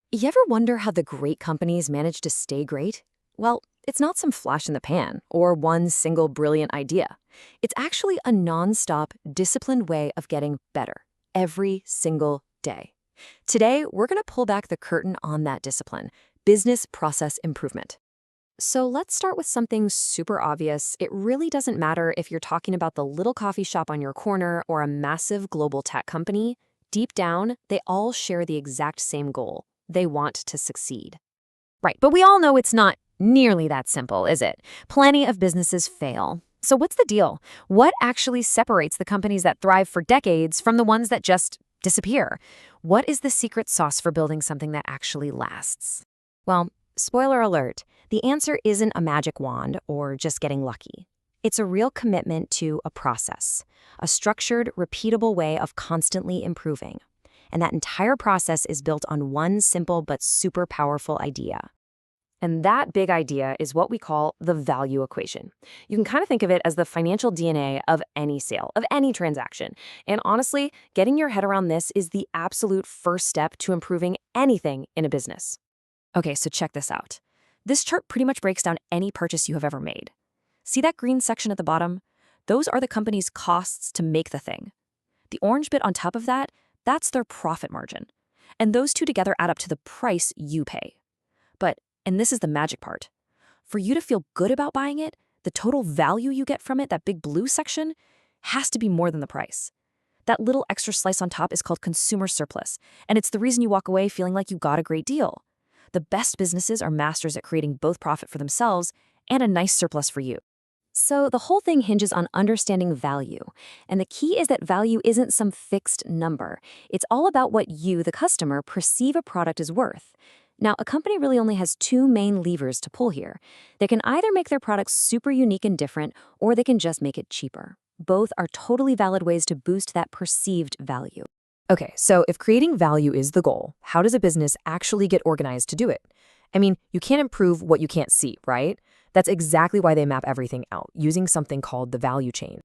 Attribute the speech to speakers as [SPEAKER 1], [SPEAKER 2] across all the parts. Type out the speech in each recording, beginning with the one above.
[SPEAKER 1] You ever wonder how the great companies manage to stay great? Well, it's not some flash in the pan or one single brilliant idea. It's actually a nonstop, disciplined way of getting better every single day. Today, we're going to pull back the curtain on that discipline business process improvement. So let's start with something super obvious. It really doesn't matter if you're talking about the little coffee shop on your corner or a massive global tech company. Deep down, they all share the exact same goal. They want to succeed. Right, but we all know it's not nearly that simple, is it? Plenty of businesses fail. So what's the deal? What actually separates the companies that thrive for decades from the ones that just disappear? What is the secret sauce for building something that actually lasts? Well, spoiler alert, the answer isn't a magic wand or just getting lucky. It's a real commitment to a process, a structured, repeatable way of constantly improving. And that entire process is built on one simple but super powerful idea. And that big idea is what we call the value equation. You can kind of think of it as the financial DNA of any sale, of any transaction. And honestly, getting your head around this is the absolute first step to improving anything in a business. Okay, so check this out. This chart pretty much breaks down any purchase you have ever made. See that green section at the bottom? Those are the company's costs to make the thing. The orange bit on top of that, that's their profit margin. And those two together add up to the price you pay. But, and this is the magic part, for you to feel good about buying it, the total value you get from it, that big blue section, has to be more than the price. That little extra slice on top is called consumer surplus, and it's the reason you walk away feeling like you got a great deal. The best businesses are masters at creating both profit for themselves and a nice surplus for you. So the whole thing hinges on understanding value. And the key is that value isn't some fixed number. It's all about what you, the customer, perceive a product is worth. Now, a company really only has two main levers to pull here. They can either make their products super unique and different, or they can just make it cheaper. Both are totally valid ways to boost that perceived value. Okay, so if creating value is the goal, how does a business actually get organized to do it? I mean, you can't improve what you can't see, right? That's exactly why they map everything out, using something called the value chain.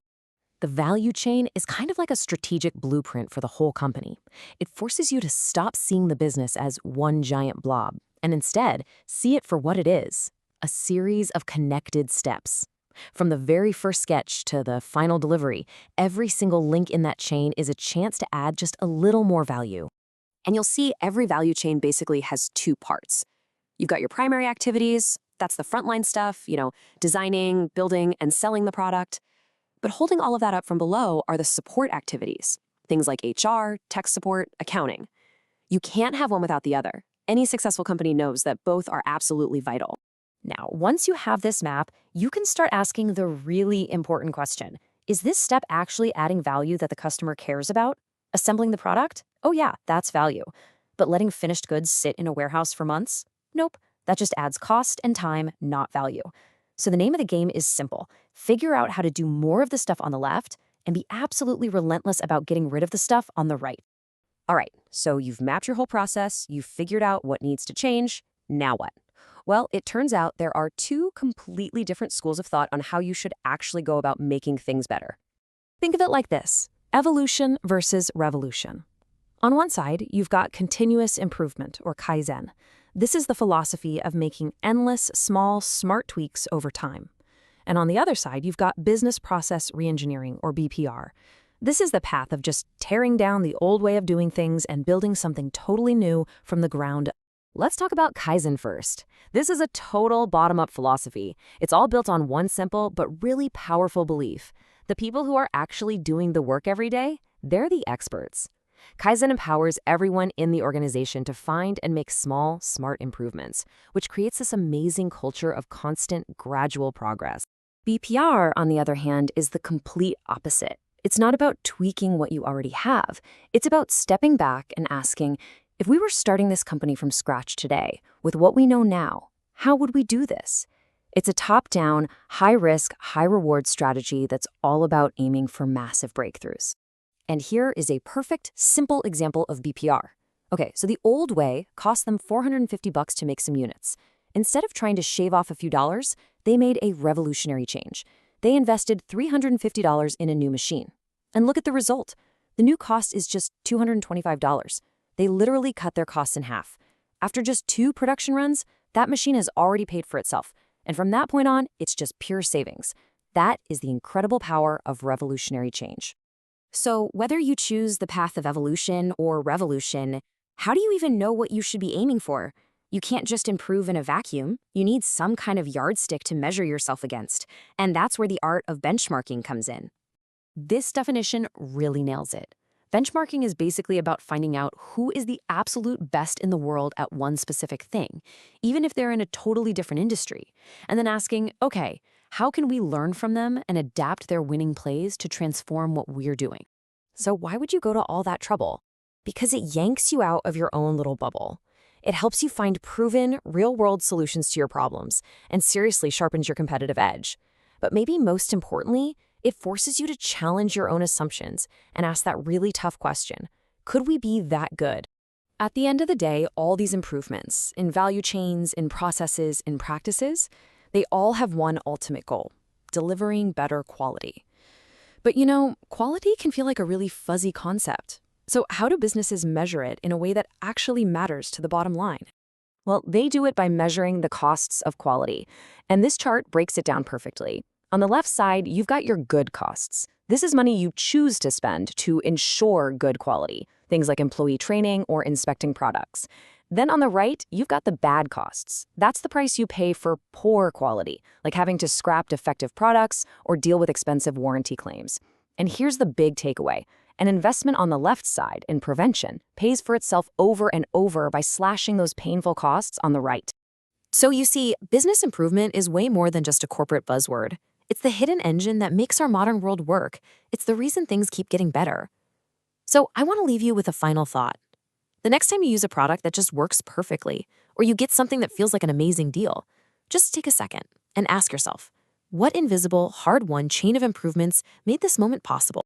[SPEAKER 1] The value chain is kind of like a strategic blueprint for the whole company. It forces you to stop seeing the business as one giant blob, and instead see it for what it is, a series of connected steps. From the very first sketch to the final delivery, every single link in that chain is a chance to add just a little more value. And you'll see every value chain basically has two parts. You've got your primary activities, that's the frontline stuff, designing, building, and selling the product. But holding all of that up from below are the support activities, things like HR, tech support, accounting. You can't have one without the other. Any successful company knows that both are absolutely vital. Now, once you have this map, you can start asking the really important question. Is this step actually adding value that the customer cares about? Assembling the product? Oh yeah, that's value. But letting finished goods sit in a warehouse for months? Nope. That just adds cost and time, not value. So the name of the game is simple. Figure out how to do more of the stuff on the left and be absolutely relentless about getting rid of the stuff on the right. All right, so you've mapped your whole process, you've figured out what needs to change. Now what? Well, it turns out there are two completely different schools of thought on how you should actually go about making things better. Think of it like this: evolution versus revolution. On one side, you've got continuous improvement, or Kaizen. This is the philosophy of making endless, small, smart tweaks over time. And on the other side, you've got business process reengineering, or BPR. This is the path of just tearing down the old way of doing things and building something totally new from the ground up. Let's talk about Kaizen first. This is a total bottom-up philosophy. It's all built on one simple but really powerful belief. The people who are actually doing the work every day, they're the experts. Kaizen empowers everyone in the organization to find and make small, smart improvements, which creates this amazing culture of constant, gradual progress. BPR, on the other hand, is the complete opposite. It's not about tweaking what you already have. It's about stepping back and asking, if we were starting this company from scratch today, with what we know now, how would we do this? It's a top-down, high-risk, high-reward strategy that's all about aiming for massive breakthroughs. And here is a perfect, simple example of BPR. Okay, so the old way cost them $450 to make some units. Instead of trying to shave off a few dollars, they made a revolutionary change. They invested $350 in a new machine. And look at the result. The new cost is just $225. They literally cut their costs in half. After just 2 production runs, that machine has already paid for itself. And from that point on, it's just pure savings. That is the incredible power of revolutionary change. So, whether you choose the path of evolution or revolution, how do you even know what you should be aiming for? You can't just improve in a vacuum. You need some kind of yardstick to measure yourself against. And that's where the art of benchmarking comes in. This definition really nails it. Benchmarking is basically about finding out who is the absolute best in the world at one specific thing, even if they're in a totally different industry, and then asking, okay, how can we learn from them and adapt their winning plays to transform what we're doing? So why would you go to all that trouble? Because it yanks you out of your own little bubble. It helps you find proven, real-world solutions to your problems and seriously sharpens your competitive edge. But maybe most importantly, it forces you to challenge your own assumptions and ask that really tough question: could we be that good? At the end of the day, all these improvements in value chains, in processes, in practices, they all have one ultimate goal: delivering better quality. But quality can feel like a really fuzzy concept. So how do businesses measure it in a way that actually matters to the bottom line? Well, they do it by measuring the costs of quality. And this chart breaks it down perfectly. On the left side, you've got your good costs. This is money you choose to spend to ensure good quality, things like employee training or inspecting products. Then on the right, you've got the bad costs. That's the price you pay for poor quality, like having to scrap defective products or deal with expensive warranty claims. And here's the big takeaway. An investment on the left side in prevention pays for itself over and over by slashing those painful costs on the right. So you see, business improvement is way more than just a corporate buzzword. It's the hidden engine that makes our modern world work. It's the reason things keep getting better. So I want to leave you with a final thought. The next time you use a product that just works perfectly, or you get something that feels like an amazing deal, just take a second and ask yourself, what invisible, hard-won chain of improvements made this moment possible?